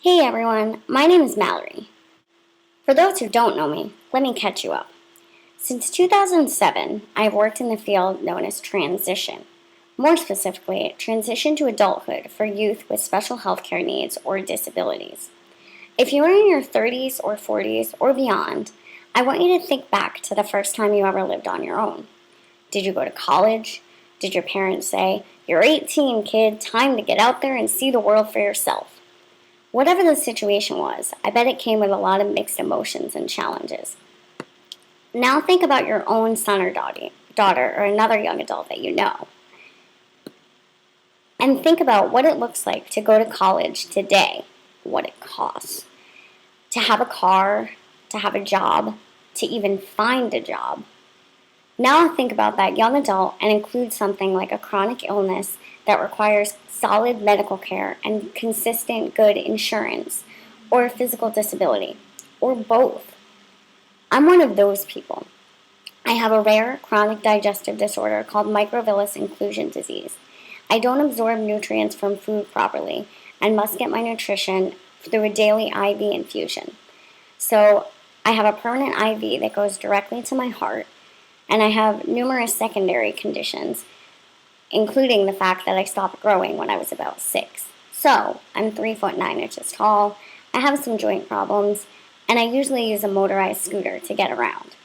Hey everyone, my name is Mallory. For those who don't know me, let me catch you up. Since 2007, I have worked in the field known as transition. More specifically, transition to adulthood for youth with special healthcare needs or disabilities. If you are in your 30s or 40s or beyond, I want you to think back to the first time you ever lived on your own. Did you go to college? Did your parents say, "You're 18, kid, time to get out there and see the world for yourself"? Whatever the situation was, I bet it came with a lot of mixed emotions and challenges. Now think about your own son or daughter or another young adult that you know. And think about what it looks like to go to college today, what it costs. To have a car, to have a job, to even find a job. Now think about that young adult and include something like a chronic illness that requires solid medical care and consistent good insurance, or a physical disability, or both. I'm one of those people. I have a rare chronic digestive disorder called microvillus inclusion disease. I don't absorb nutrients from food properly and must get my nutrition through a daily IV infusion. So I have a permanent IV that goes directly to my heart, and I have numerous secondary conditions, including the fact that I stopped growing when I was about 6. So I'm 3'9" tall, I have some joint problems, and I usually use a motorized scooter to get around.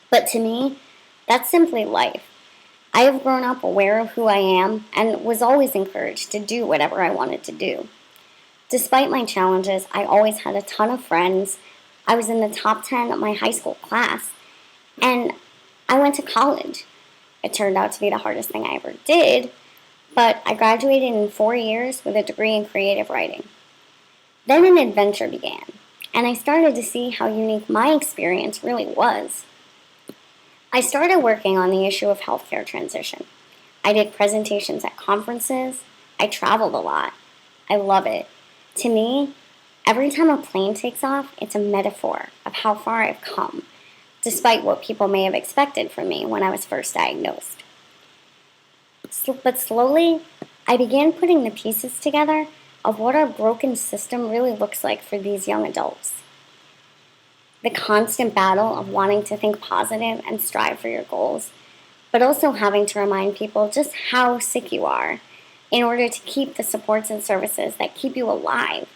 But to me, that's simply life. I have grown up aware of who I am and was always encouraged to do whatever I wanted to do. Despite my challenges, I always had a ton of friends. I was in the top 10 of my high school class, and I went to college. It turned out to be the hardest thing I ever did, but I graduated in 4 years with a degree in creative writing. Then an adventure began, and I started to see how unique my experience really was. I started working on the issue of healthcare transition. I did presentations at conferences. I traveled a lot. I love it. To me, every time a plane takes off, it's a metaphor of how far I've come, despite what people may have expected from me when I was first diagnosed. But slowly, I began putting the pieces together of what our broken system really looks like for these young adults. The constant battle of wanting to think positive and strive for your goals, but also having to remind people just how sick you are in order to keep the supports and services that keep you alive.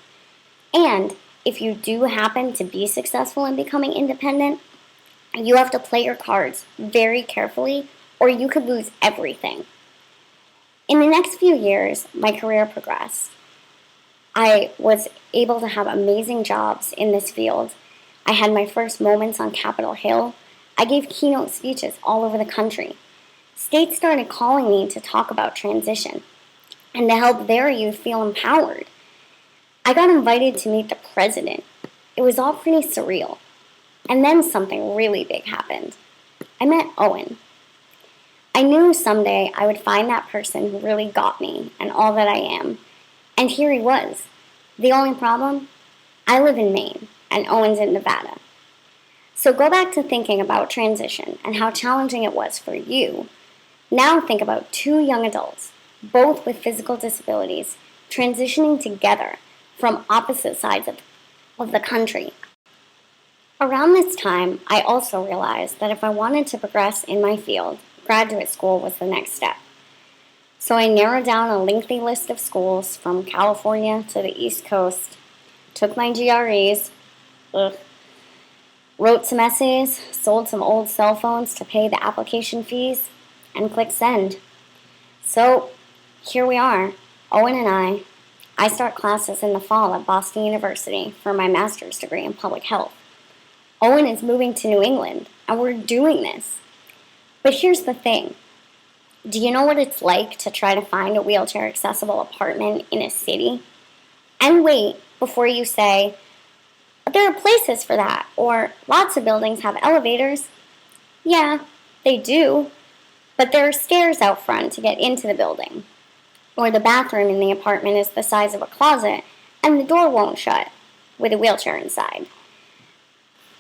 And if you do happen to be successful in becoming independent, you have to play your cards very carefully, or you could lose everything. In the next few years, my career progressed. I was able to have amazing jobs in this field. I had my first moments on Capitol Hill. I gave keynote speeches all over the country. States started calling me to talk about transition and to help their youth feel empowered. I got invited to meet the president. It was all pretty surreal. And then something really big happened. I met Owen. I knew someday I would find that person who really got me and all that I am. And here he was. The only problem? I live in Maine, and Owen's in Nevada. So go back to thinking about transition and how challenging it was for you. Now think about two young adults, both with physical disabilities, transitioning together from opposite sides of the country. Around this time, I also realized that if I wanted to progress in my field, graduate school was the next step. So I narrowed down a lengthy list of schools from California to the East Coast, took my GREs, wrote some essays, sold some old cell phones to pay the application fees, and clicked send. So here we are, Owen and I start classes in the fall at Boston University for my master's degree in public health. Owen is moving to New England, and we're doing this. But here's the thing. Do you know what it's like to try to find a wheelchair-accessible apartment in a city? And wait before you say, "There are places for that," or "Lots of buildings have elevators." Yeah, they do, but there are stairs out front to get into the building. Or the bathroom in the apartment is the size of a closet, and the door won't shut with a wheelchair inside.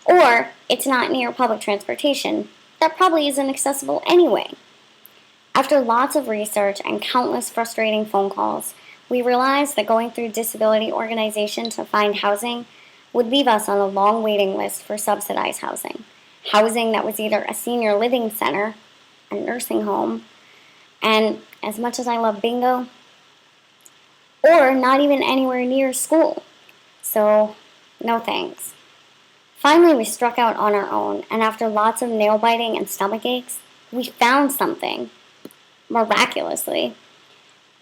Or it's not near public transportation that probably isn't accessible anyway. After lots of research and countless frustrating phone calls, we realized that going through disability organization to find housing would leave us on a long waiting list for subsidized housing. Housing that was either a senior living center, a nursing home, and as much as I love bingo, or not even anywhere near school. So, no thanks. Finally, we struck out on our own, and after lots of nail biting and stomach aches, we found something. Miraculously.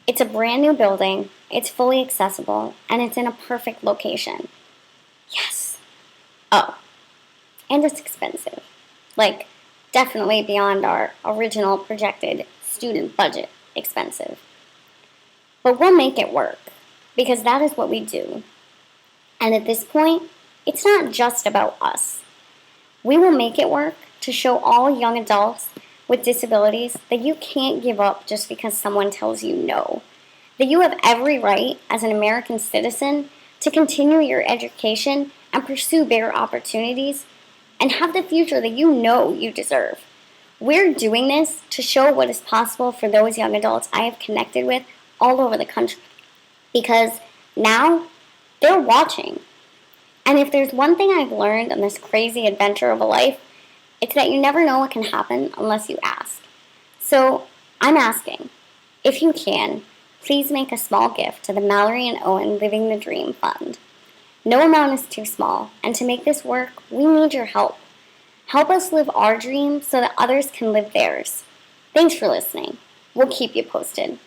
It's a brand new building, it's fully accessible, and it's in a perfect location. Yes. Oh, and it's expensive. Like, definitely beyond our original projected student budget expensive. But we'll make it work, because that is what we do. And at this point, it's not just about us. We will make it work to show all young adults with disabilities that you can't give up just because someone tells you no. That you have every right as an American citizen to continue your education and pursue bigger opportunities and have the future that you know you deserve. We're doing this to show what is possible for those young adults I have connected with all over the country. Because now, they're watching. And if there's one thing I've learned on this crazy adventure of a life, it's that you never know what can happen unless you ask. So, I'm asking, if you can, please make a small gift to the Mallory and Owen Living the Dream Fund. No amount is too small, and to make this work, we need your help. Help us live our dreams so that others can live theirs. Thanks for listening. We'll keep you posted.